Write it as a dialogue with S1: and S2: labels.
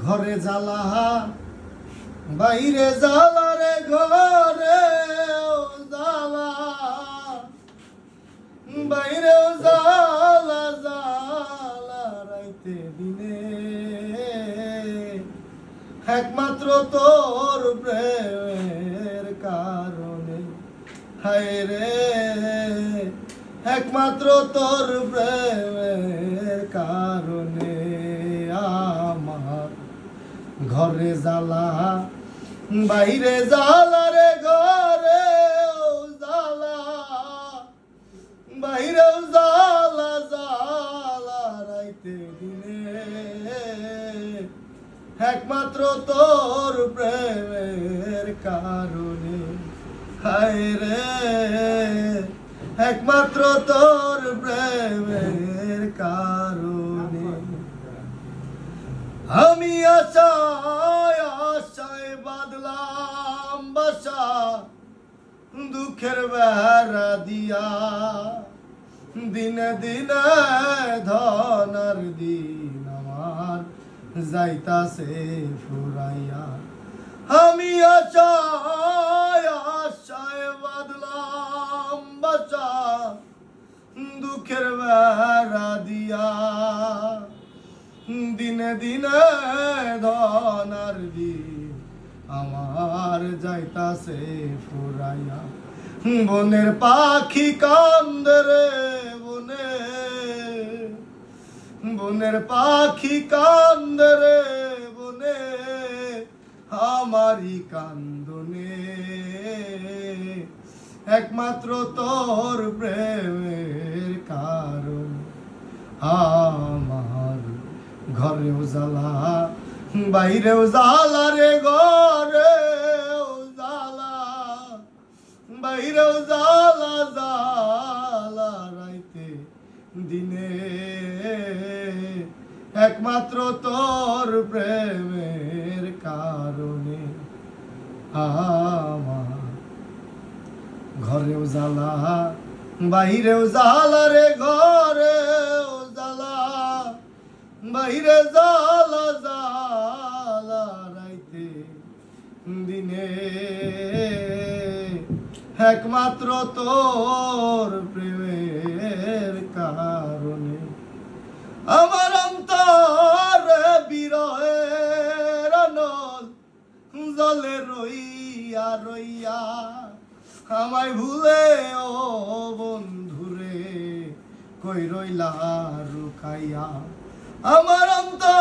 S1: ঘরে জ্বালা বাইরে জ্বালা রে ঘরে জ্বালা বাইরে জ্বালা জ্বালা রাইতে দিনে একমাত্র তোর প্রেমের কারণে হায় রে একমাত্র তোর প্রেমের কারণে আমার ঘরে জ্বালা বাইরে জ্বালা রে ঘরে জ্বালা বাইরে জ্বালা জ্বালা রাইতে দিনে একমাত্র তোর প্রেমের কারণে হায় রে একমাত্র তোর প্রেমের কারণে আমি আশায় আশায় বাদলাম বাসা দুঃখের বেড়া দিয়া দিনে দিনে ধনার দিন আমার যাইতাছে ফুরাইয়া আমি আশায় আশায় বাদলাম বাসা দুঃখের বেড়া দিয়া দিনে দিনে ধনার দিন আমার যাইতাছে ফুরাইয়া বনের পাখি কান্দে রে বনে বনের পাখি কান্দে রে বনে আমারি কান্দনে একমাত্র তোর প্রেমের কারণ আমার ঘরেও জ্বালা বাইরেও জ্বালা রে ঘরেও জ্বালা বাইরেও জ্বালা জ্বালা রাইতে দিনে একমাত্র তোর প্রেমের কারণে আমার ঘরেও জ্বালা বাইরেও জ্বালা রে ঘরেও জ্বালা বাইরে জ্বালা জ্বালা রাইতে দিনে একমাত্র তোর প্রেমের কারণে আমার অন্তর বিরহের নল জলে রইয়া রইয়া আমায় ভুলে ও বন্ধুরে কই রইলা রুকাইয়া আমার অন্তর